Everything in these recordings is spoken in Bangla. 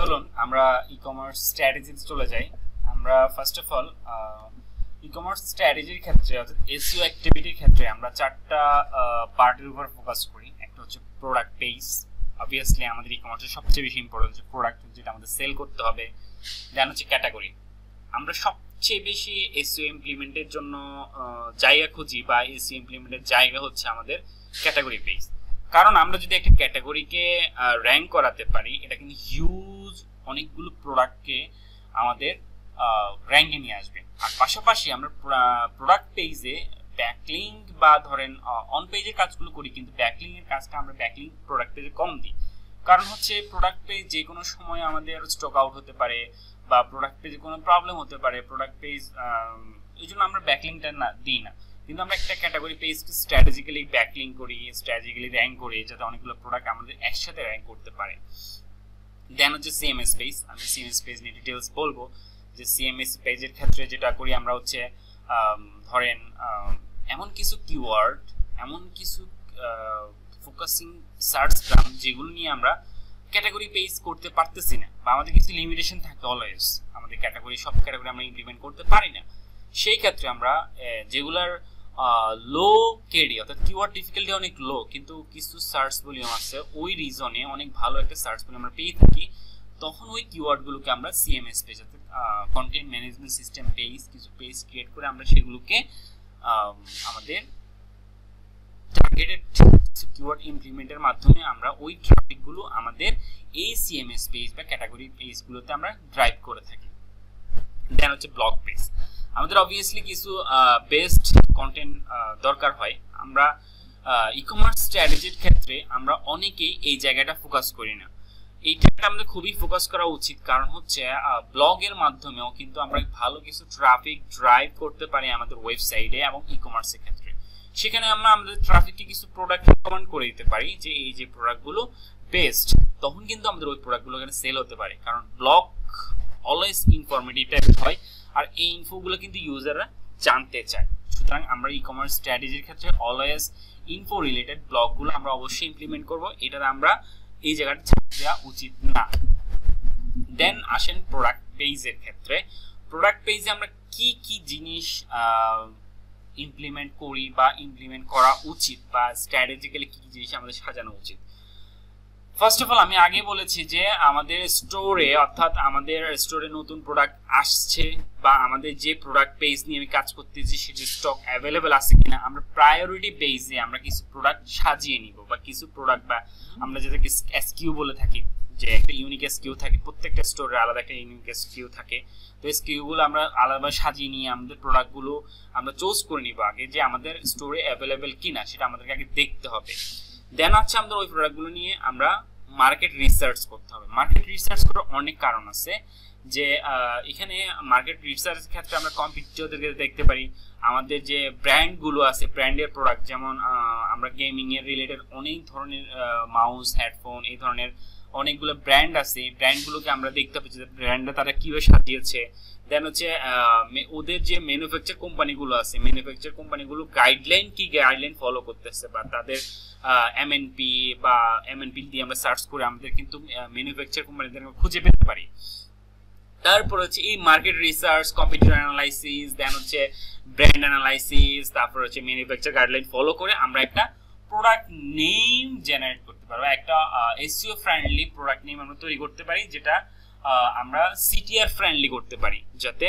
চলুন আমরা ই-কমার্স স্ট্র্যাটেজিতে চলে যাই। আমরা ফার্স্ট অফ অল ই-কমার্স স্ট্র্যাটেজির ক্ষেত্রে অর্থাৎ এসইও অ্যাক্টিভিটির ক্ষেত্রে আমরা চারটা পার্টের উপর ফোকাস করি। একটা হচ্ছে প্রোডাক্ট পেজ, অবভিয়াসলি আমাদের ই-কমার্সের সবচেয়ে বেশি ইম্পর্টেন্ট হচ্ছে প্রোডাক্ট, যেটা আমাদের সেল করতে হবে। দেন হচ্ছে ক্যাটাগরি, আমরা সবচেয়ে বেশি এসইও ইমপ্লিমেন্টের জন্য জায়গা খুঁজি বা এসইও ইমপ্লিমেন্টের জায়গা হচ্ছে আমাদের ক্যাটাগরি পেজ। কারণ আমরা যদি একটা ক্যাটাগরিকে র্যাঙ্ক করাতে পারি, এটা কিন্তু হিউজ অনেকগুলো প্রোডাক্টকে আমাদের র্যাঙ্কে নিয়ে আসবে। আর পাশাপাশি আমরা প্রোডাক্ট পেজে ব্যাকলিঙ্ক বা ধরেন অন পেজের কাজগুলো করি, কিন্তু ব্যাকলিংয়ের কাজটা আমরা ব্যাকলিঙ্ক প্রোডাক্ট পেজে কম দিই। কারণ হচ্ছে প্রোডাক্ট পেজ যে কোনো সময় আমাদের স্টক আউট হতে পারে বা প্রোডাক্ট পেজে কোনো প্রবলেম হতে পারে, প্রোডাক্ট পেজ এই জন্য আমরা ব্যাকলিংটা দিই না। কিন্তু আমরা একটা ক্যাটাগরি পেজকে স্ট্র্যাটেজিক্যালি ব্যাকলিং করি, স্ট্র্যাটেজিক্যালি র্যাঙ্ক করি, যাতে অনেকগুলো প্রোডাক্ট আমাদের একসাথে র্যাঙ্ক করতে পারে। দেন হচ্ছে সিএমএস পেজ, আমি সিএমএস পেজ নিয়ে ডিটেলস বলবো। যে সিএমএস পেজের ক্ষেত্রে যেটা করি আমরা হচ্ছে ধরেন এমন কিছু কিওয়ার্ড, এমন কিছু ফোকাসিং সার্চ টার্ম যেগুলো নিয়ে আমরা ক্যাটাগরি পেজ করতে পারতেছি না, বা আমাদের কিছু লিমিটেশন থাকে অলওয়েজ, আমাদের ক্যাটাগরি সব ক্যাটাগরি আমরা ইমপ্লিমেন্ট করতে পারি না। সেই ক্ষেত্রে আমরা যেগুলার লো কেডি অর্থাৎ কিওয়ার্ড ডিফিকাল্টি অনেক লো, কিন্তু কিছু সার্চ ভলিউম আছে, ওই রিজনে অনেক ভালো একটা সার্চ ভলিউম আমরা পেয়ে থাকি, তখন ওই কিওয়ার্ডগুলোকে আমরা সিএমএস পেজ অর্থাৎ কন্টেন্ট ম্যানেজমেন্ট সিস্টেম পেজ, কিছু পেজ ক্রিয়েট করে আমরা সেগুলোকে আমাদের টার্গেটেড কিছু কিওয়ার্ড ইমপ্লিমেন্টের মাধ্যমে আমরা ওই ট্রাফিকগুলো আমাদের এই সিএমএস পেজ বা ক্যাটাগরি পেজগুলোতে আমরা ড্রাইভ করে থাকি। দেন হচ্ছে ব্লগ পেজ, আমাদের অবভিয়াসলি কিছু বেস্ট কন্টেন্ট দরকার হয়। আমরা ই-কমার্স স্ট্র্যাটেজির ক্ষেত্রে আমরা অনেকেই এই জায়গাটা ফোকাস করি না, এইটা আমাদের খুবই ফোকাস করা উচিত। কারণ হচ্ছে ব্লগের মাধ্যমেও কিন্তু আমরা ভালো কিছু ট্রাফিক ড্রাইভ করতে পারি আমাদের ওয়েবসাইটে এবং ই-কমার্সের ক্ষেত্রে। সেখানে আমরা আমাদের ট্রাফিককে কিছু প্রোডাক্ট রিকমেন্ড করে দিতে পারি যে এই যে প্রোডাক্টগুলো বেস্ট, তখন কিন্তু আমাদের ওই প্রোডাক্টগুলো এখানে সেল হতে পারে। কারণ ব্লগ অলওয়েজ ইনফরমেটিভ টাইপের হয়, আর এই ইনফোগুলো কিন্তু ইউজাররা জানতে চায়। সুতরাং আমরা ই-কমার্স স্ট্র্যাটেজির ক্ষেত্রে অলওয়েজ ইনফো রিলেটেড ব্লগগুলো আমরা অবশ্যই ইমপ্লিমেন্ট করব, এটাতে আমরা এই জায়গাটা ছাড় দেওয়া উচিত না। দেন আসেন প্রোডাক্ট পেজের ক্ষেত্রে। প্রোডাক্ট পেজে আমরা কি কি জিনিস ইমপ্লিমেন্ট করি বা ইমপ্লিমেন্ট করা উচিত, বা স্ট্র্যাটেজিক্যালি কি কি জিনিস আমাদের সাজানো উচিত। ফার্স্ট অফ অল আমি আগে বলেছি যে আমাদের স্টোরে অর্থাৎ আমাদের স্টোরে নতুন প্রোডাক্ট আসছে বা আমাদের যে প্রোডাক্ট পেজ নিয়ে আমি কাজ করতেছি সেটি স্টক অ্যাভেলেবেল আছে কিনা, আমরা প্রায়োরিটি বেসে আমরা কিছু প্রোডাক্ট সাজিয়ে নিব, বা কিছু প্রোডাক্ট বা আমরা যেটাকে এসকিউ বলে থাকি, যে একটা ইউনিক এসকিউ থাকে, প্রত্যেকটা স্টোরে আলাদা একটা ইউনিক এসকিউ থাকে। তো এসকিউগুলো আমরা আলাদাভাবে সাজিয়ে নিয়ে আমাদের প্রোডাক্টগুলো আমরা চুজ করে নিব আগে, যে আমাদের স্টোরে অ্যাভেলেবেল কিনা সেটা আমাদেরকে আগে দেখতে হবে। দেন হচ্ছে আমাদের ওই প্রোডাক্টগুলো নিয়ে আমরা মার্কেট রিসার্চ করতে হবে। মার্কেট রিসার্চ করার অনেক কারণ আছে, যে এখানে মার্কেট রিসার্চের ক্ষেত্রে আমরা কম্পিটিটরদেরকে দেখতে পারি, আমাদের যে ব্র্যান্ডগুলো আছে ব্র্যান্ডের প্রোডাক্ট, যেমন আমরা গেমিং এর রিলেটেড অনেক ধরনের মাউস, হেডফোন, এই ধরনের অনেকগুলো ব্র্যান্ড আছে, এই ব্র্যান্ডগুলোকে আমরা দেখতে পাচ্ছি যে ব্র্যান্ডটা তারা কিভাবে সাজিয়েছে। দেন হচ্ছে ওদের যে ম্যানুফ্যাকচার কোম্পানিগুলো আছে, ম্যানুফ্যাকচার কোম্পানিগুলো গাইডলাইন কি গাইডলাইন ফলো করতেছে, বা তাদের এমএনপি বা এমএনপি দিয়ে আমরা সার্চ করে আমাদের কিন্তু ম্যানুফ্যাকচার কোম্পানিদের খুঁজে পেতে পারি। তারপর হচ্ছে এই মার্কেট রিসার্চ, কম্পিটিটর অ্যানালাইসিস, দেন হচ্ছে ব্র্যান্ড অ্যানালাইসিস, তারপর হচ্ছে ম্যানুফ্যাকচার গাইডলাইন ফলো করে আমরা একটা প্রোডাক্ট নেম জেনারেট করতে পারবো, একটা এসইও ফ্রেন্ডলি প্রোডাক্ট নেম আমরা তৈরি করতে পারি, যেটা আমরা সিটিআর ফ্রেন্ডলি করতে পারি, যাতে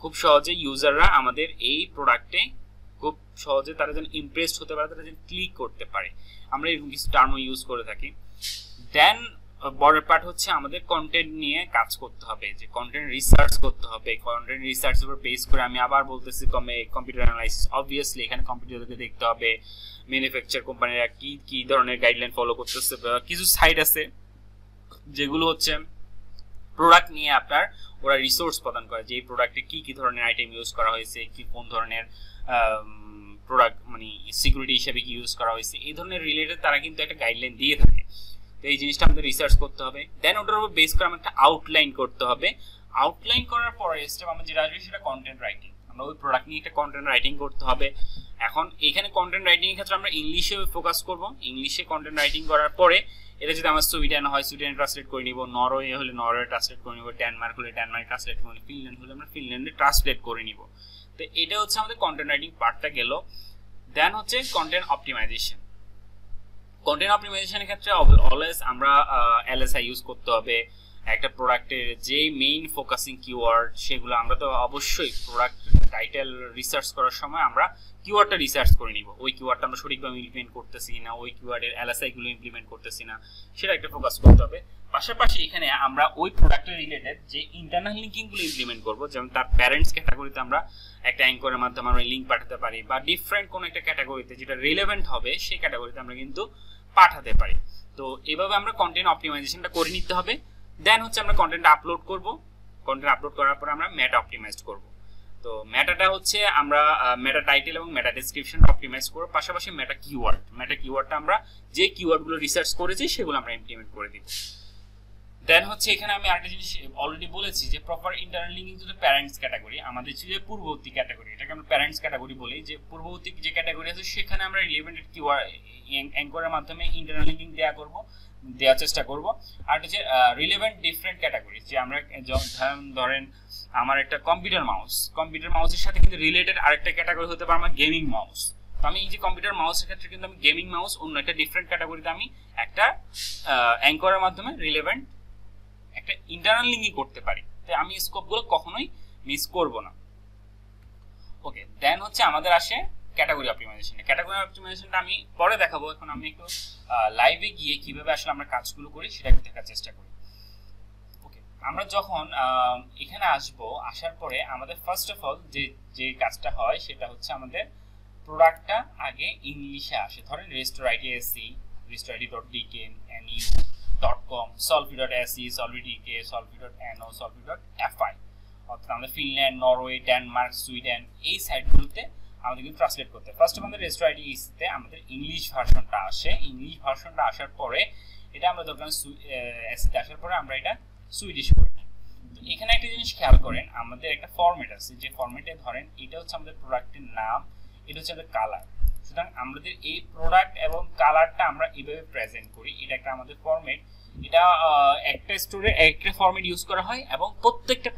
খুব সহজে ইউজাররা আমাদের এই প্রোডাক্টে খুব সহজে তারা যেন ইমপ্রেসড হতে পারে, তারা যেন ক্লিক করতে পারে। আমরা এরকম কিছু টার্মও ইউজ করে থাকি। দেন বড় পার্ট হচ্ছে আমাদের কন্টেন্ট নিয়ে কাজ করতে হবে, যে কন্টেন্ট রিসার্চ করতে হবে। কন্টেন্ট রিসার্চের উপর বেস করে আমি আবার বলতেছি কম্পিউটার অ্যানালাইসিস, অবভিয়াসলি এখানে কম্পিউটারকে দেখতে হবে ম্যানুফ্যাকচার কোম্পানিরা কি কি ধরনের গাইডলাইন ফলো করতেছে। কিছু সাইট আছে যেগুলো হচ্ছে প্রোডাক্ট নিয়ে আপনার ওরা রিসোর্স প্রদান করে, যে এই প্রোডাক্টে কি কি ধরনের আইটেম ইউজ করা হয়েছে, কি কোন ধরনের প্রোডাক্ট মানে সিকিউরিটি হিসেবে কি ইউজ করা হয়েছে, এই ধরনের রিলেটেড তারা কিন্তু একটা গাইডলাইন দিয়ে থাকে। তো এই জিনিসটা আমাদের রিসার্চ করতে হবে। দেন ওটার উপর বেস করে একটা আউটলাইন করতে হবে। আউটলাইন করার পরে স্টেপ আমাদের যেটা আসবে সেটা কন্টেন্ট রাইটিং। আমরা ওই প্রোডাক্ট নিয়ে একটা কন্টেন্ট রাইটিং করতে হবে। এখন এখানে কন্টেন্ট রাইটিং এর ক্ষেত্রে আমরা ইংলিশে ফোকাস করব। ইংলিশে কন্টেন্ট রাইটিং করার পরে এটা যদি আমার সুইডেন হয় সুইডেন ট্রান্সলেট করে নিব, নরওয়ে হলে নরওয়ে ট্রান্সলেট করে নিব, ডেনমার্ক হলে ডেনমার্ক ট্রান্সলেট করে নিব, ফিনল্যান্ড হলে আমরা ফিনল্যান্ডে ট্রান্সলেট করে নিব। তো এটা হচ্ছে আমাদের কন্টেন্ট রাইটিং পার্টটা গেল। দেন হচ্ছে কন্টেন্ট অপটিমাইজেশন। কন্টেন্ট অপটিমাইজেশনের ক্ষেত্রে অলওয়েজ আমরা এলএসআই ইউজ করতে হবে। একটা প্রোডাক্টের যে মেইন ফোকাসিং কিওয়ার্ড সেগুলো আমরা তো অবশ্যই প্রোডাক্ট টাইটেল রিসার্চ করার সময় আমরা কিওয়ার্ডটা রিসার্চ করে নিব, ওই কিওয়ার্ডটা আমরা সঠিকভাবে ইমপ্লিমেন্ট করতেছি না, ওই কিওয়ার্ডের এলএসআই গুলো ইমপ্লিমেন্ট করতেছি না, সেটা একটা ফোকাস করতে হবে। পাশাপাশি এখানে আমরা ওই প্রোডাক্টের রিলেটেড যে ইন্টারনাল লিঙ্কিং গুলো ইমপ্লিমেন্ট করব, যেমন তার প্যারেন্টস ক্যাটাগরিতে আমরা একটা অ্যাঙ্করের মাধ্যমে আমরা লিঙ্ক পাঠাতে পারি, বা ডিফারেন্ট কোন একটা ক্যাটাগরিতে যেটা রিলেভেন্ট হবে সেই ক্যাটাগরিতে আমরা কিন্তু পাঠাতে পারি। তো এইভাবে আমরা কন্টেন্ট অপটিমাইজেশনটা করে নিতে হবে। দেন হচ্ছে আমরা কন্টেন্ট আপলোড করব। কন্টেন্ট আপলোড করার পর আমরা মেটা অপটিমাইজ করব। তো মেটাটা হচ্ছে আমরা মেটা টাইটেল এবং মেটা ডেসক্রিপশন অপটিমাইজ করব, পাশাপাশি মেটা কিওয়ার্ডটা আমরা যে কিওয়ার্ডগুলো রিসার্চ করেছি সেগুলো আমরা ইমপ্লিমেন্ট করে দিব। দেন হচ্ছে এখানে আমি আরেকটা জিনিস অলরেডি বলেছি যে proper internal linking to the parents category. আমাদের যে পূর্ববর্তী ক্যাটাগরি, এটাকে আমরা প্যারেন্টস ক্যাটাগরি বলি, যে পূর্ববর্তী যে ক্যাটাগরি আছে সেখানে আমরা রিলেভেন্ট কিওয়ার্ড অ্যাঙ্করের মাধ্যমে ইন্টারনাল লিঙ্কিং দেওয়ার চেষ্টা করব। আর হচ্ছে রিলেভেন্ট ডিফারেন্ট ক্যাটাগরি, যে আমরা ধরেন আমার একটা কম্পিউটার মাউসের সাথে কিন্তু রিলেটেড আরেকটা ক্যাটাগরি হতে পারে আমার গেমিং মাউস। তো আমি এই যে কম্পিউটার মাউসের ক্ষেত্রে কিন্তু আমি গেমিং মাউস অন্য একটা ডিফারেন্ট ক্যাটাগরিতে আমি একটা অ্যাঙ্করের মাধ্যমে রিলেভেন্ট একটা ইন্টারনাল লিঙ্কিং করতে পারি। তো আমি স্কোপগুলো কখনোই মিস করব না। ওকে, দেন হচ্ছে আমাদের আসে ক্যাটাগরি অপটিমাইজেশন। ক্যাটাগরি অপটিমাইজেশনটা আমি পরে দেখাবো। এখন আমি একটু লাইভে গিয়ে কিভাবে আসলে আমরা কাজগুলো করি সেটা একটু দেখার চেষ্টা করি। ওকে, আমরা যখন এখানে আসার পরে আমাদের ফার্স্ট অফ অল যে কাজটা হয় সেটা হচ্ছে আমাদের প্রোডাক্টটা আগে ইংলিশে আসে। ধরেন রেস্টোরাইটি.se, restoraiti.dk, nu.com, solvi.se, solvi.dk, solvi.no, solvi.fi, অর্থাৎ আমাদের ফিনল্যান্ড, নরওয়ে, ডেনমার্ক, সুইডেন এই সাইটগুলোতে আমাদের কিন্তু ট্রান্সলেট করতে হয়। ফার্স্ট আমাদের রেস্টোরাইটি.তে আমাদের ইংলিশ ভার্সনটা আসে। ইংলিশ ভার্সনটা আসার পরে এটা আমরা দরকার এসিতে আসার পরে আমরা এটা সুইডিশ করি। তো এখানে একটা জিনিস খেয়াল করেন, আমাদের একটা ফরম্যাট আছে, যে ফরম্যাটে ধরেন এটা হচ্ছে আমাদের প্রোডাক্টের নাম, এটা হচ্ছে আমাদের কালার। সুতরাং আমাদের এই প্রোডাক্ট এবং কালারটা আমরা এইভাবে প্রেজেন্ট করি। এটা একটা আমাদের ফরম্যাট। এটা একটা স্টোরে একটা ফরম্যাট ইউজ করা হয় এবং প্রত্যেকটা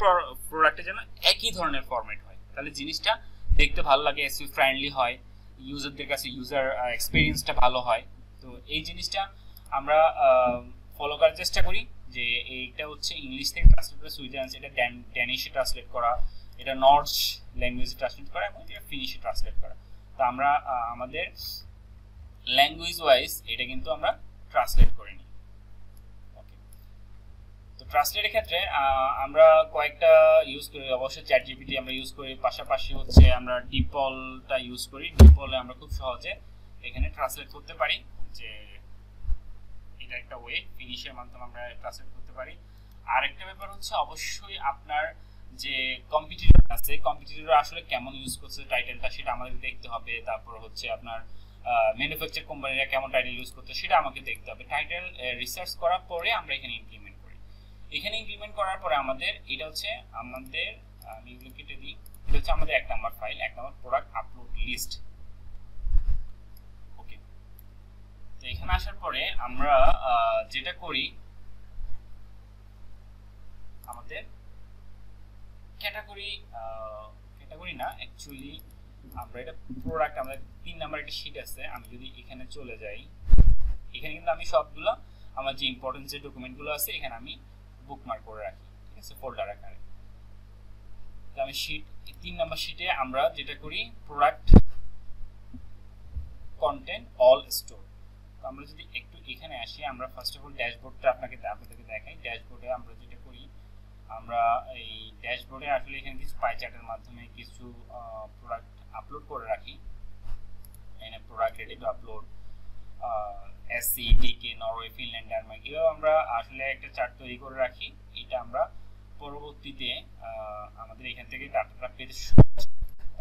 প্রোডাক্টে যেন একই ধরনের ফরম্যাট হয়, তাহলে জিনিসটা দেখতে ভালো লাগে, এসইও ফ্রেন্ডলি হয়, ইউজারদের কাছে ইউজার এক্সপেরিয়েন্সটা ভালো হয়। তো এই জিনিসটা আমরা ফলো করার চেষ্টা করি, যে এইটা হচ্ছে ইংলিশ থেকে ট্রান্সলেট করে সুইডেন, এটা ড্যানিশে ট্রান্সলেট করা, এটা নর্স ল্যাঙ্গুয়েজে ট্রান্সলেট করা এবং এটা ফিনিশে ট্রান্সলেট করা। তো আমরা আমাদের ল্যাঙ্গুয়েজ ওয়াইজ এটা কিন্তু আমরা ট্রান্সলেট করে নিই। ওকে, তো ট্রান্সলেটের ক্ষেত্রে আমরা কয়েকটা ইউজ করি, অবশ্যই চ্যাটজিপিটি আমরা ইউজ করি, পাশাপাশি হচ্ছে আমরা ডিপলটা ইউজ করি। ডিপলে আমরা খুব সহজে এখানে ট্রান্সলেট করতে পারি, যে এটা একটা ওয়ে, ফিনিশের মাধ্যমে আমরা ট্রান্সলেট করতে পারি। আর একটা ব্যাপার হচ্ছে অবশ্যই আপনার যে কম্পিটিটর আছে, কম্পিটিটর আসলে কেমন ইউজ করছে টাইটেলটা সেটা আমাদের দেখতে হবে। তারপর হচ্ছে আপনার ম্যানুফ্যাকচার কোম্পানিরা কেমন টাইটেল ইউজ করতে সেটা আমাকে দেখতে হবে। টাইটেল রিসার্চ করার পরে আমরা এখানে ইমপ্লিমেন্ট করি। এখানে ইমপ্লিমেন্ট করার পরে আমাদের এটা হচ্ছে আমাদের আমি এগুলো কেটে দিই, এটা হচ্ছে আমাদের 1 number file, 1 number product upload list. Okay, তো এখানে আসার পরে আমরা যেটা করি, আমাদের ক্যাটাগরি না, অ্যাকচুয়ালি আমরা এটা প্রোডাক্ট, আমাদের 3 নাম্বার একটা শীট আছে। আমি যদি এখানে চলে যাই, এখানে কিন্তু আমি সবগুলো আমার যে ইম্পর্টেন্ট যে ডকুমেন্টগুলো আছে এখানে আমি বুকমার্ক করে রাখি, ঠিক আছে, ফোল্ডার আকারে। তো আমি শীট 3 নাম্বার শীটে আমরা যেটা করি, প্রোডাক্ট কন্টেন্ট অল স্টোর। তো আমরা যদি একটু এখানে আসি, আমরা ফার্স্ট অফ অল ড্যাশবোর্ডটা আপনাদেরকে দেখাই। ড্যাশবোর্ডে আমরা যেটা করি, আমরা এই ড্যাশবোর্ডে আসলে এখানে কিছু পাই চার্টের মাধ্যমে কিছু প্রোডাক্ট আপলোড করে রাখি। এখানে product ready to upload, SC, DK, Norway, Finland, Denmark, এভাবে আমরা আসলে একটা চার্ট তৈরি করে রাখি। এটা আমরা পরবর্তীতে আমাদের এখান থেকে ডাটাটা পেতে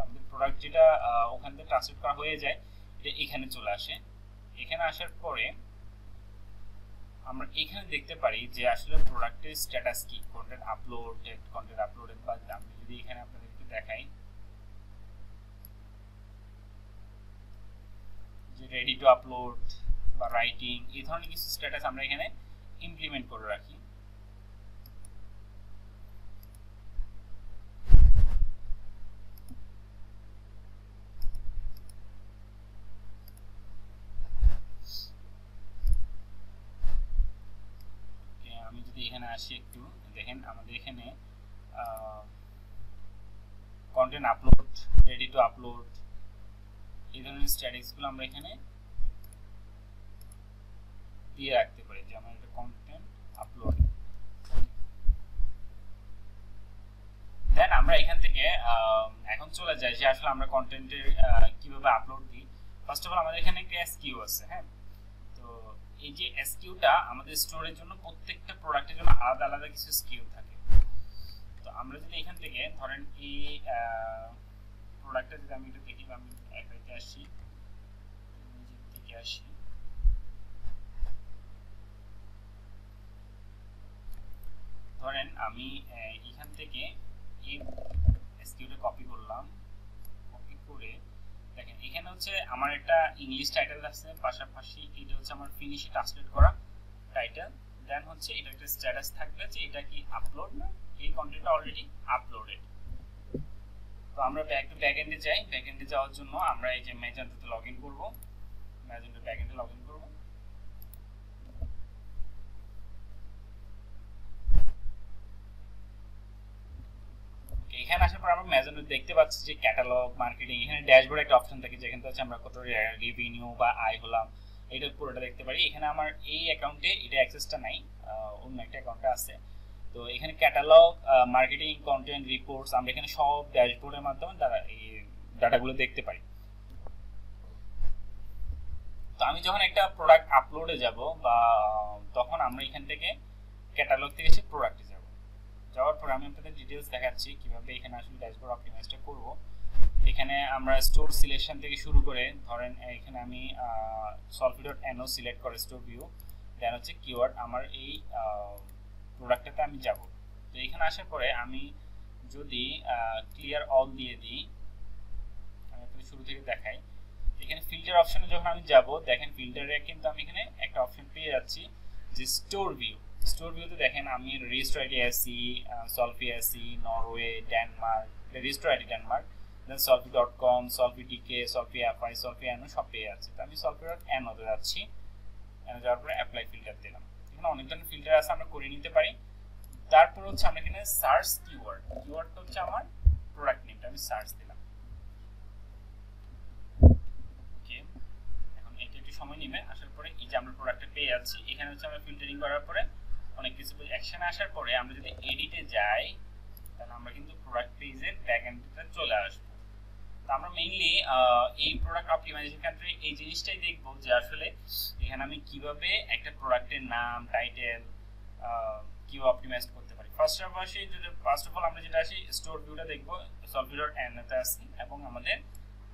আমাদের প্রোডাক্ট যেটা ওখান থেকে ট্রান্সলেট করা হয়ে যায়, এটা এখানে চলে আসে। এখানে আসার পরে আমরা এখানে দেখতে পারি যে আসলে প্রোডাক্টের স্ট্যাটাস কি, কন্টেন্ট আপলোডেড, বা আমি যদি এখানে আপনাদেরকে দেখাই, রেডি টু আপলোড বা রাইটিং এই ধরনের কিছু স্ট্যাটাস আমরা এখানে ইমপ্লিমেন্ট করে রাখি। আমি যদি এখানে আসি একটু দেখেন আমাদের এখানে content upload, ready to upload এই ধরনের স্ট্যাটাসগুলো আমরা এখানে দিয়ে রাখতে পারি, যেমন এটা কন্টেন্ট আপলোড। দেন আমরা এখান থেকে এখন চলে যাই যে আসলে আমরা কন্টেন্টের কিভাবে আপলোড দিই। ফার্স্ট অফ অল আমাদের এখানে একটা এসকিউ আছে, হ্যাঁ। তো এই যে এসকিউটা আমাদের স্টোরের জন্য প্রত্যেকটা প্রোডাক্টের জন্য আলাদা আলাদা কিছু এসকিউ থাকে। তো আমরা যদি এখান থেকে ধরেন এই প্রোডাক্টটা যদি আমি একটু দেখি, আমি একটাতে আসি, নিজের থেকে আসি, ধরেন আমি এখান থেকে এই এসকিউটা কপি করলাম, কপি করে দেখেন এখানে হচ্ছে আমার একটা ইংলিশ টাইটেল আছে, পাশাপাশি এটা হচ্ছে আমার ফিনিশে ট্রান্সলেট করা টাইটেল, দেন হচ্ছে এটা একটা স্ট্যাটাস থাকবে যে এটা কি আপলোড না, এই কন্টেন্টটা অলরেডি আপলোডেড। তো আমরা ব্যাকএন্ডে যাই, ব্যাকএন্ডে যাওয়ার জন্য আমরা এই যে ম্যাজেন্টোতে লগইন করব, ম্যাজেন্টো ব্যাকএন্ডে লগইন করব। এখানে আসার পর আমরা ম্যাজেন্টো দেখতে পাচ্ছি যে ক্যাটালগ, মার্কেটিং, এখানে ড্যাশবোর্ড একটা অপশন থাকে যেখানে হচ্ছে আমরা কত রেভিনিউ বা আয় হলাম এটা পুরোটা দেখতে পারি। এখানে আমার এই অ্যাকাউন্টে এটা অ্যাক্সেসটা নাই, অন্য একটা অ্যাকাউন্টে আছে। তো এখানে ক্যাটালগ, মার্কেটিং, কন্টেন্ট, রিপোর্টস আমরা এখানে সব ড্যাশবোর্ডের মাধ্যমে এই ডাটাগুলো দেখতে পারি। তো আমি যখন একটা প্রোডাক্ট আপলোডে যাব বা তখন আমরা এখান থেকে ক্যাটালগ থেকে এসে প্রোডাক্টে যাব, যাওয়ার পর আমি আপনাদের ডিটেইলস দেখাচ্ছি কিভাবে এখানে আসলে ড্যাশবোর্ড অপটিমাইজটা করব। এখানে আমরা স্টোর সিলেকশন থেকে শুরু করে ধরেন এখানে আমি solfi.no সিলেক্ট করে স্টোর ভিউ, দেন হচ্ছে কিওয়ার্ড আমার এই প্রোডাক্টটাতে আমি যাব। তো এখানে আসার পরে আমি যদি ক্লিয়ার অল দিয়ে দিই, আমি আপনাদের শুরু থেকে দেখাই, এখানে ফিল্টার অপশনে যখন আমি যাব দেখেন ফিল্টারে কিন্তু আমি এখানে একটা অপশন পেয়ে যাচ্ছি যে স্টোর ভিউ। স্টোর ভিউতে দেখেন আমি রেজিস্টার আইডি আসি, সলফি আসি, Norway, Denmark, register ID Denmark, then solfi.com, solfi.dk, solfi.fi, solfi.no সব পেয়ে যাচ্ছে। তো আমি solfi.no তে যাচ্ছি, যাওয়ার পরে অ্যাপ্লাই ফিল্টার দিলাম। এখানে অনেক ধরনের ফিল্টার আছে, আমরা করে নিতে পারি। তারপর হচ্ছে আমরা এখানে সার্চ কিওয়ার্ড, কিওয়ার্ডটা হচ্ছে আমার প্রোডাক্ট নেমটা, আমি সার্চ দিলাম। ওকে, এখন এটা একটু সময় নেবে, আসার পরে এই যে আমরা প্রোডাক্টটা পেয়ে যাচ্ছি। এখানে হচ্ছে আমরা ফিল্টারিং করার পরে অনেক কিছু অ্যাকশনে আসার পরে আমরা যদি এডিটে যাই তাহলে আমরা কিন্তু প্রোডাক্ট পেজের ব্যাকএন্ডে চলে আসবো। তো আমরা মেইনলি এই প্রোডাক্ট অপটিমাইজেশন ক্ষেত্রে এই জিনিসটাই দেখবো যে আসলে এখানে আমি কিভাবে একটা প্রোডাক্টের নাম, টাইটেল কিভাবে অপটিমাইজ করতে পারি। ফার্স্ট অফ অল আমরা যেটা আসি স্টোর ভিউটা দেখবো, solfi.no তে আসি এবং আমাদের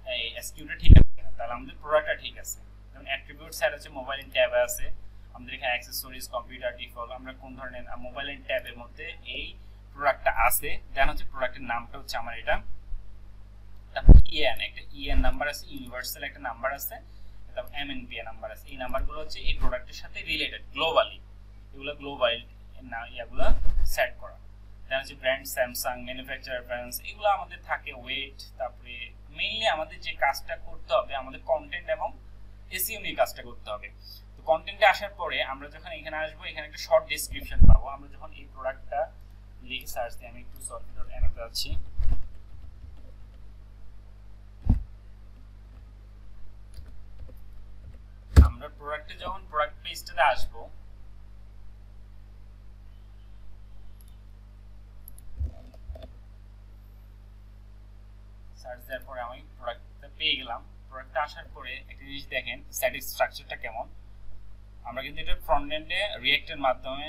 এই এসকিউটা ঠিক আছে কিনা, তাহলে আমাদের প্রোডাক্টটা ঠিক আছে। যেমন অ্যাট্রিবিউট সাইড আছে, মোবাইল ট্যাবে আছে, আমাদের এখানে অ্যাক্সেসরিজ, কম্পিউটার, ডিফল্ট, আমরা কোন ধরনের মোবাইল ট্যাবের মধ্যে এই প্রোডাক্টটা আছে। দেন হচ্ছে প্রোডাক্টের নামটা হচ্ছে আমার এটা, তারপর ইএন একটা ইএন নাম্বার আছে, ইউনিভার্সাল একটা নাম্বার আছে, তারপর এমএনপিএ নাম্বার আছে। এই নাম্বারগুলো হচ্ছে এই প্রোডাক্টের সাথে রিলেটেড গ্লোবালি, এগুলো গ্লোবাল না ইয়াগুলো সেট করা। দেন হচ্ছে ব্র্যান্ড স্যামসাং, ম্যানুফ্যাকচারার রেফারেন্স, এগুলো আমাদের থাকে, ওয়েট। তারপরে মেইনলি আমাদের যে কাজটা করতে হবে আমাদের কন্টেন্ট এবং এসইও নিয়ে কাজটা করতে হবে। তো কন্টেন্টে আসার পরে আমরা যখন এখানে আসবো এখানে একটা শর্ট ডেসক্রিপশন পাবো। আমরা যখন এই প্রোডাক্টটা লিখে সার্চ দিই, আমি একটু solfi.no তে যাচ্ছি, আমরা প্রোডাক্টে যখন প্রোডাক্ট পেজটাতে আসবো সার্চ দেওয়ার পরে আমি প্রোডাক্টটা পেয়ে গেলাম। প্রোডাক্টটা আসার পরে একটা জিনিস দেখেন স্ট্যাটিক স্ট্রাকচারটা কেমন। আমরা কিন্তু এটা ফ্রন্ট এন্ডে রিঅ্যাক্টের মাধ্যমে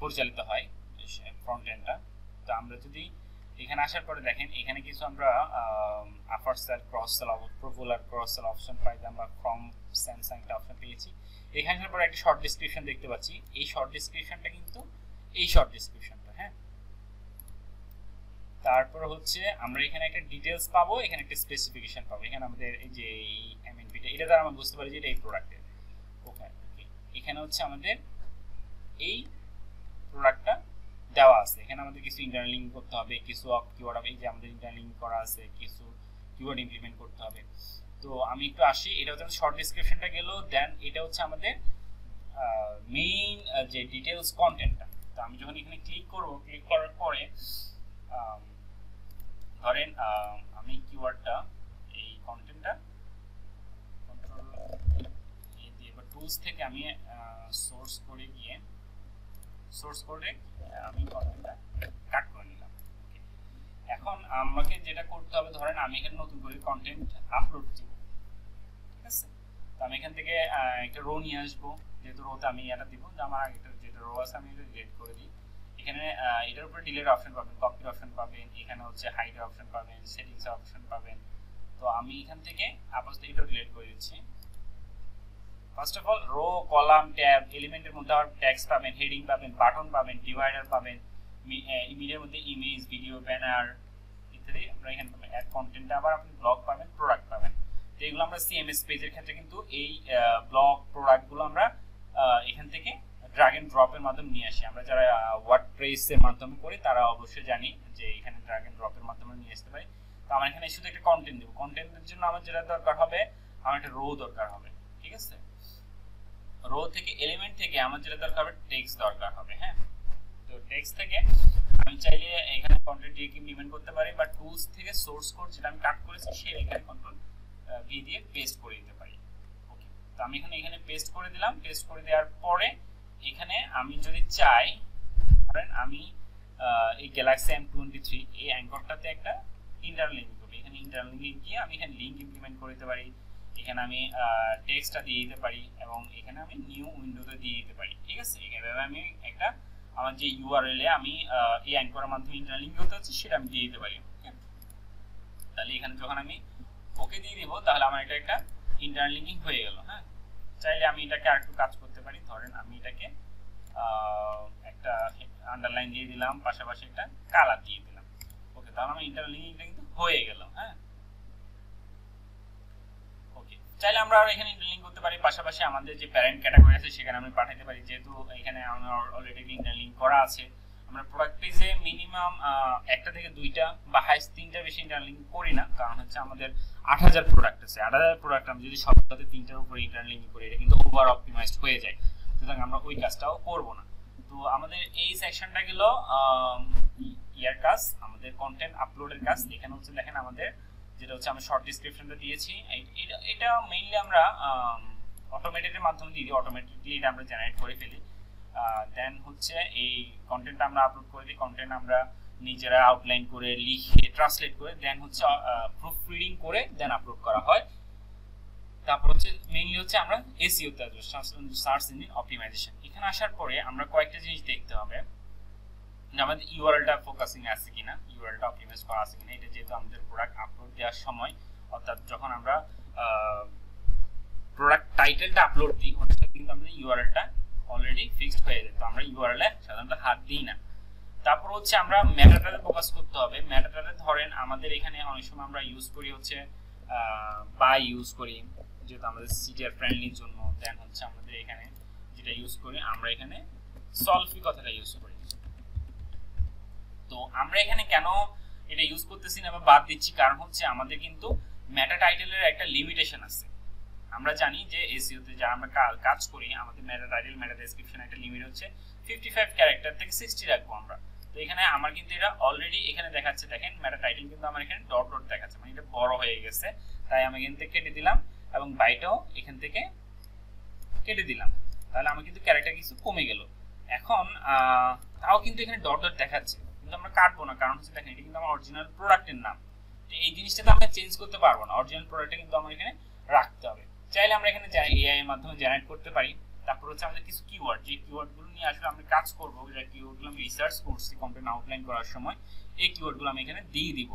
পরিচালিত হয় ফ্রন্ট এন্ডটা। তো আমরা যদি এখানে আসার পরে দেখেন এখানে কিছু আমরা upper sell, cross sell, popular cross sell option পাই, আমরা ফ্রম স্যামসাং একটা অপশন পেয়েছি। এখানে আসার পরে একটা শর্ট ডেসক্রিপশন দেখতে পাচ্ছি, এই শর্ট ডেসক্রিপশনটা কিন্তু এই শর্ট ডেসক্রিপশনটা, হ্যাঁ। তারপর হচ্ছে আমরা এখানে একটা ডিটেইলস পাবো, এখানে একটা স্পেসিফিকেশন পাবো। এখানে আমাদের এই যে এমএনপি এটা দ্বারা আমরা বুঝতে পারি যে এটা এই প্রোডাক্টের। ওকে, এখানে হচ্ছে আমাদের এই প্রোডাক্টটা দেওয়া আছে, এখানে আমাদের কিছু ইন্টারনাল লিঙ্ক করতে হবে, কিছু কিওয়ার্ড হবে, এই যে আমাদের ইন্টারনাল লিঙ্ক করা আছে, কিছু কিওয়ার্ড ইমপ্লিমেন্ট করতে হবে। তো আমি একটু আসি, এটা হচ্ছে শর্ট ডেসক্রিপশনটা গেল, দেন এটা হচ্ছে আমাদের মেইন যে ডিটেইলস কন্টেন্টটা। তো আমি যখন এখানে ক্লিক করব, ক্লিক করার পরে ধরেন আমি কিওয়ার্ডটা এই কন্টেন্টটা কন্ট্রোল এ দিয়ে বা টুলস থেকে আমি সোর্স করে গিয়ে সোর্স করে আমি কন্টেন্টটা কাট করে নিলাম। এখন আমাকে যেটা করতে হবে, ধরেন আমি এখানে নতুন করে কন্টেন্ট আপলোড দিব, ঠিক আছে? তো আমি এখান থেকে একটা রো নিয়ে আসবো, যেহেতু রোতে আমি এটা দিব যে আমার আগেটা যেটা রো আছে আমি এটা ডিলিট করে দিই। এখানে এটার উপরে ডিলিট অপশন পাবেন, কপির অপশন পাবেন, এখানে হচ্ছে হাইডের অপশন পাবেন, সেটিংসের অপশন পাবেন। তো আমি এখান থেকে আপাতত এটা ডিলিট করে দিচ্ছি। First of all row, column, tab, এলিমেন্টের মধ্যে আবার ট্যাগস পাবেন, হেডিং পাবেন, বাটন পাবেন, ডিভাইডার পাবেন, ইমেজের মধ্যে ইমেজ, ভিডিও, ব্যানার ইত্যাদি আমরা এখানে পাবেন। অ্যাড কন্টেন্ট আবার আপনি ব্লগ পাবেন, প্রোডাক্ট পাবেন। তো এগুলো আমরা সিএমএস পেজের ক্ষেত্রে কিন্তু এই ব্লগ, প্রোডাক্টগুলো আমরা এখান থেকে ড্র্যাগ এন্ড ড্রপের মাধ্যমে নিয়ে আসি। আমরা যারা ওয়ার্ডপ্রেসের মাধ্যমে করি তারা অবশ্যই জানি যে এখানে ড্র্যাগ এন্ড ড্রপের মাধ্যমে নিয়ে আসতে পারি। তো আমার এখানে শুধু একটা কন্টেন্ট দেব, কন্টেন্টের জন্য আমার যেটা দরকার হবে, আমার একটা রো দরকার হবে, ঠিক আছে? রো থেকে এলিমেন্ট থেকে আমার যেটা দরকার হবে টেক্সট দরকার হবে। হ্যাঁ, তো টেক্সট থেকে আমি চাইলে এখানে কন্টেন্ট দিয়ে ইমপ্লিমেন্ট করতে পারি, বা টুলস থেকে সোর্স কোড যেটা আমি কাট করেছি সেই এখানে কন্ট্রোল ভি দিয়ে পেস্ট করে দিতে পারি। ওকে, তো আমি এখানে পেস্ট করে দিলাম। পেস্ট করে দেওয়ার পরে এখানে আমি যদি চাই, ধরেন আমি এই গ্যালাক্সি M23 এই অ্যাঙ্করটাতে একটা ইন্টারনাল লিংক করব, এখানে ইন্টারনাল লিংক দিয়ে আমি এখানে লিংক ইমপ্লিমেন্ট করে দিতে পারি, এখানে আমি টেক্সটটা দিয়ে দিতে পারি, এবং এখানে আমি নিউ উইন্ডোতে দিয়ে দিতে পারি, ঠিক আছে? এইভাবে আমি একটা আমার যে ইউআরএল এ আমি এই অ্যাঙ্করের মাধ্যমে ইন্টারনাল লিংক করতে হচ্ছে সেটা আমি দিয়ে দিতে পারি। তাহলে এখানে যখন আমি ওকে দিয়ে দিব, তাহলে আমার এটা একটা ইন্টারনাল লিংকিং হয়ে গেল। হ্যাঁ, চাইলে আমি এটাকে আরেকটু কাজ করতে পারি, ধরেন আমি এটাকে একটা আন্ডারলাইন দিয়ে দিলাম, পাশাপাশি একটা কালার দিয়ে দিলাম। ওকে, তাহলে আমার ইন্টারনাল লিংকিংটা কিন্তু হয়ে গেল। হ্যাঁ, ওকে, চাইলে আমরা এখানে ইন্টারলিংক করতে পারি, পাশাপাশি আমাদের যে প্যারেন্ট ক্যাটাগরি আছে সেখানে আমি পাঠাতে পারি, যেহেতু এখানে আমার অলরেডি ইন্টারলিংক করা আছে। আমরা প্রোডাক্ট পেজে মিনিমাম একটা থেকে দুইটা বা হাইস্ট তিনটা বেশি ইন্টারলিংক করি না, কারণ হচ্ছে আমাদের 8000 প্রোডাক্ট আছে। 8000 প্রোডাক্ট আমি যদি সবটাতে তিনটার উপরে ইন্টারলিংক করি, এটা কিন্তু ওভার অপটিমাইজড হয়ে যায়, সুতরাং আমরা ওই কাজটাও করব না। তো আমাদের এই সেকশনটা গেল ইয়ার কাজ, আমাদের কন্টেন্ট আপলোডের কাজ। এখানে হচ্ছে দেখেন আমাদের যেটা হচ্ছে আমি শর্ট ডেসক্রিপশনটা দিয়েছি, এটা মেইনলি আমরা অটোমেটেডের মাধ্যমে দিই, অটোমেটিকলি এটা আমরা জেনারেট করে ফেলি। দেন হচ্ছে এই কন্টেন্ট আমরা আপলোড করে দিই, কন্টেন্ট আমরা নিজেরা আউটলাইন করে, লিখে, ট্রান্সলেট করে, দেন হচ্ছে প্রুফ রিডিং করে দেন আপলোড করা হয়। তারপর হচ্ছে মেইনলি হচ্ছে আমরা এসইও তে আসবো, সার্চ ইঞ্জিন অপটিমাইজেশন। এখানে আসার পরে আমরা কয়েকটা জিনিস দেখতে হবে, আমাদের ইউআরএলটা ফোকাসিং আছে কিনা, ইউআরএলটা অপটিমাইজ করা আছে কিনা। এটা যেহেতু আমাদের প্রোডাক্ট আপলোড দেওয়ার সময়, অর্থাৎ যখন আমরা প্রোডাক্ট টাইটেলটা আপলোড দিই, ওটার সাথে কিন্তু আমাদের ইউআরএলটা অলরেডি ফিক্সড হয়ে যায়, তো আমরা ইউআরএলে সাধারণত হাত দিই না। তারপর হচ্ছে আমরা মেটাটাতে ফোকাস করতে হবে। মেটাটাতে ধরেন আমাদের এখানে অনেক সময় আমরা ইউজ করি হচ্ছে বাই ইউজ করি, যেহেতু আমাদের সিটিআর ফ্রেন্ডলির জন্য। দেন হচ্ছে আমাদের এখানে যেটা ইউজ করি, আমরা এখানে সলভি কথাটা ইউজ করি। তো আমরা এখানে কেন এটা ইউজ করতেছি না বা বাদ দিচ্ছি, কারণ হচ্ছে আমাদের কিন্তু মেটা টাইটেলের একটা লিমিটেশন আছে। আমরা জানি যে এসইও তে যারা আমরা কাজ করি, আমাদের মেটা টাইটেল, মেটা ডেসক্রিপশন একটা লিমিট হচ্ছে 55 ক্যারেক্টার থেকে 60 রাখবো আমরা। তো এখানে আমার কিন্তু এটা অলরেডি এখানে দেখাচ্ছে, দেখেন মেটা টাইটেল কিন্তু আমার এখানে ডট ডট দেখাচ্ছে, মানে এটা বড় হয়ে গেছে, তাই আমি এখান থেকে কেটে দিলাম, এবং বাইটাও এখান থেকে কেটে দিলাম। তাহলে আমার কিন্তু ক্যারেক্টার কিছু কমে গেল। এখন তাও কিন্তু এখানে ডট ডট দেখাচ্ছে, কিন্তু আমরা কাটবো না, কারণ হচ্ছে দেখেন এটা কিন্তু আমার অরিজিনাল প্রোডাক্টের নাম। তো এই জিনিসটা তো আমরা চেঞ্জ করতে পারবো না, অরিজিনাল প্রোডাক্টটা কিন্তু আমার এখানে রাখতে হবে। চাইলে আমরা এখানে এআই এর মাধ্যমে জেনারেট করতে পারি। তারপর হচ্ছে আমাদের কিছু কিওয়ার্ড, যে কিওয়ার্ডগুলো নিয়ে আসলে আমরা কাজ করবো, যে কিওয়ার্ডগুলো আমি রিসার্চ করছি কন্টেন্ট আউটলাইন করার সময়, এই কিওয়ার্ডগুলো আমি এখানে দিয়ে দিব।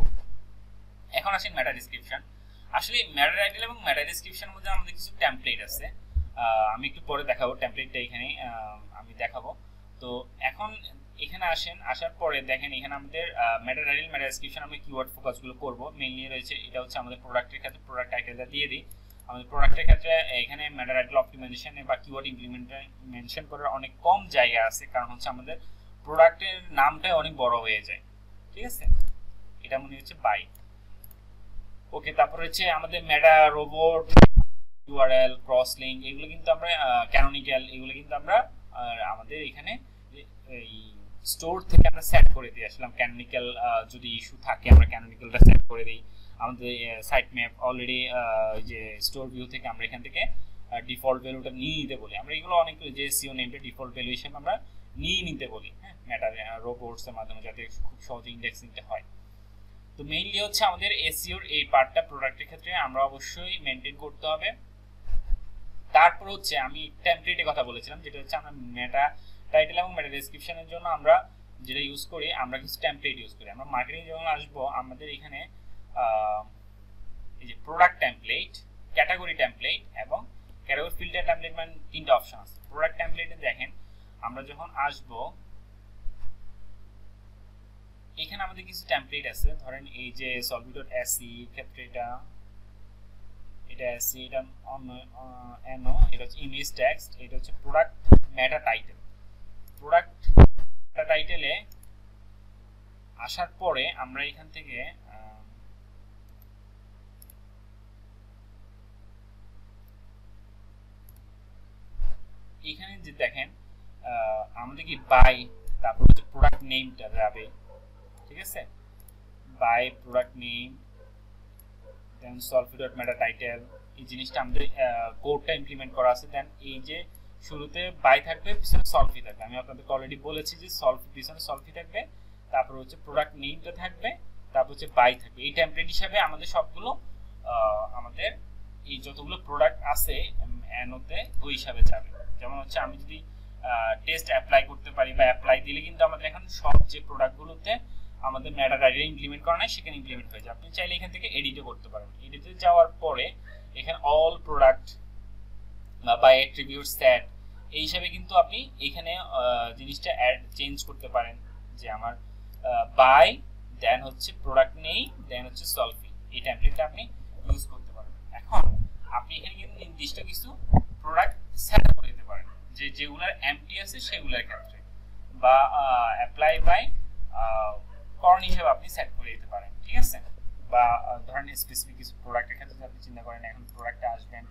এখন আসেন মেটা ডেসক্রিপশন। আসলে মেটা টাইটেল এবং মেটা ডেসক্রিপশনের মধ্যে আমাদের কিছু টেমপ্লেট আছে, আমি একটু পরে দেখাবো টেমপ্লেটটা, এখানে আমি দেখাবো। তো এখন এখানে আসেন, আসার পরে দেখেন এখানে আমাদের মেটা টাইটেল, মেটা ডেসক্রিপশন, আমি কিওয়ার্ড ফোকাসগুলো করব। মেইনলি রয়েছে এটা হচ্ছে আমাদের প্রোডাক্টের ক্ষেত্রে প্রোডাক্ট টাইটেলটা দিয়ে দিই, আমাদের প্রোডাক্টের ক্ষেত্রে এখানে মেটা টাইটেল অপটিমাইজেশন বা কিওয়ার্ড ইমপ্লিমেন্টেশন করার অনেক কম জায়গা আছে, কারণ হচ্ছে আমাদের প্রোডাক্টের নামটাই অনেক বড় হয়ে যায়। ঠিক আছে, এটা মনে হচ্ছে বাই। ওকে, তারপর হচ্ছে আমাদের মেটা রোবট, ইউআরএল, ক্রস লিঙ্ক, এগুলো কিন্তু আমরা ক্যানোনিক্যাল, এগুলো কিন্তু আমরা আমাদের এখানে এই স্টোর থেকে আমরা সেট করে দিই। আসলে ক্যানোনিক্যাল যদি ইস্যু থাকে আমরা ক্যানোনিক্যালটা সেট করে দিই। আমাদের সাইট ম্যাপ অলরেডি যে স্টোর ভিউ থেকে আমরা এখান থেকে ডিফল্ট ভ্যালুটা নিয়ে নিতে বলি। আমরা এগুলো অনেক যে সিও নেমটা ডিফল্ট ভ্যালু হিসেবে আমরা নিয়ে নিতে বলি, হ্যাঁ, মেটা রোবটসের মাধ্যমে, যাতে খুব সহজে ইন্ডেক্সিংটা হয়। তো মেইনলি হচ্ছে আমাদের এসইওর এই পার্টটা প্রোডাক্টের ক্ষেত্রে আমরা অবশ্যই মেনটেন করতে হবে। তারপর হচ্ছে আমি টেমপ্লেটের কথা বলেছিলাম, যেটা হচ্ছে আমরা মেটা টাইটেল এবং মেটা ডেসক্রিপশনের জন্য আমরা যেটা ইউজ করি, আমরা কিছু টেমপ্লেট ইউজ করি। আমরা মার্কেটিং যখন আসবো আমাদের এখানে এই যে প্রোডাক্ট টেমপ্লেট, ক্যাটাগরি টেমপ্লেট এবং ক্যাটাগরি ফিল্টার টেমপ্লেট, মানে তিনটা অপশন আছে। প্রোডাক্ট টেমপ্লেটে দেখেন আমরা যখন আসবো এখানে আমাদের কিছু টেমপ্লেট আছে। ধরেন এই যে solvi.se ক্ষেত্রে এটা এসি, এটা এনো, এটা হচ্ছে ইমেজ টেক্সট, এটা হচ্ছে প্রোডাক্ট মেটা টাইটেল। প্রোডাক্ট মেটা টাইটেলে আসার পরে আমরা এখান থেকে এখানে যে দেখেন আমাদের কি বাই, তারপর হচ্ছে প্রোডাক্ট নেমটা যাবে। ঠিক আছে, by product name, then solvi.meta title, এই জিনিসটা আমাদের কোডটা ইমপ্লিমেন্ট করা আছে। দেন এই যে শুরুতে বাই থাকবে, পিছনে সলভি থাকবে। আমি আপনাদেরকে অলরেডি বলেছি যে পিছনে সলভি থাকবে, তারপর হচ্ছে প্রোডাক্ট নেমটা থাকবে, তারপর হচ্ছে বাই থাকবে। এই টেমপ্লেট হিসাবে আমাদের সবগুলো আমাদের এই যতগুলো প্রোডাক্ট আছে এনোতে ওই হিসাবে যাবে। যেমন হচ্ছে আমি যদি টেস্ট অ্যাপ্লাই করতে পারি বা অ্যাপ্লাই দিলে কিন্তু আমাদের এখন সব যে প্রোডাক্টগুলোতে আমাদের মেটা টাইটেল ইমপ্লিমেন্ট করা নাই সেখানে ইমপ্লিমেন্ট হয়ে যায়। আপনি চাইলে এখান থেকে এডিটও করতে পারেন। এডিটে যাওয়ার পরে এখানে অল প্রোডাক্ট বা অ্যাট্রিবিউট সেট এই হিসাবে কিন্তু আপনি এখানে জিনিসটা অ্যাড চেঞ্জ করতে পারেন, যে আমার বাই দেন হচ্ছে প্রোডাক্ট নেই দেন হচ্ছে সলভি, এই টেমপ্লেটটা আপনি ইউজ করতে পারেন। এখন আপনি এখানে কিন্তু নির্দিষ্ট কিছু প্রোডাক্ট সেট করে দিতে পারেন, যে যেগুলোর এমটি আছে সেগুলোর ক্ষেত্রে, বা অ্যাপ্লাই বাই করণ হিসেবে আপনি সেট করে দিতে পারেন। ঠিক আছে, বা ধরেন স্পেসিফিক কিছু প্রোডাক্টের ক্ষেত্রে আপনি চিন্তা করেন এখন প্রোডাক্টে আসবেন,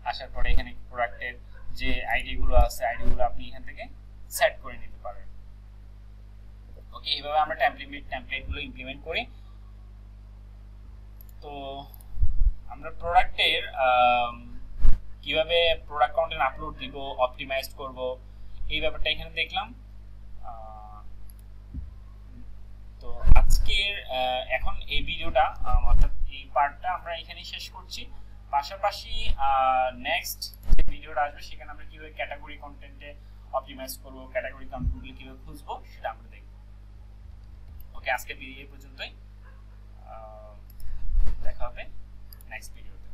আসার পরে এখানে প্রোডাক্টের যে আইডিগুলো আছে আইডিগুলো আপনি এখান থেকে সেট করে নিতে পারেন। ওকে, এইভাবে আমরা টেমপ্লেটগুলো ইমপ্লিমেন্ট করি। তো আমরা প্রোডাক্টের কিভাবে প্রোডাক্ট কন্টেন্ট আপলোড দিব, অপটিমাইজ করব, এই ব্যাপারটা এখানে দেখলাম। তো আজকের এখন এই ভিডিওটা অর্থাৎ এই পার্টটা আমরা এখানেই শেষ করছি। পাশাপাশি নেক্সট যে ভিডিওটা আসবে সেখানে আমরা কিভাবে ক্যাটাগরি কন্টেন্টে অপটিমাইজ করব, ক্যাটাগরি কন্টেন্টগুলো কিভাবে খুঁজবো সেটা আমরা দেখব। ওকে, আজকে ভিডিও এই পর্যন্তই, দেখা হবে নেক্সট ভিডিওতে।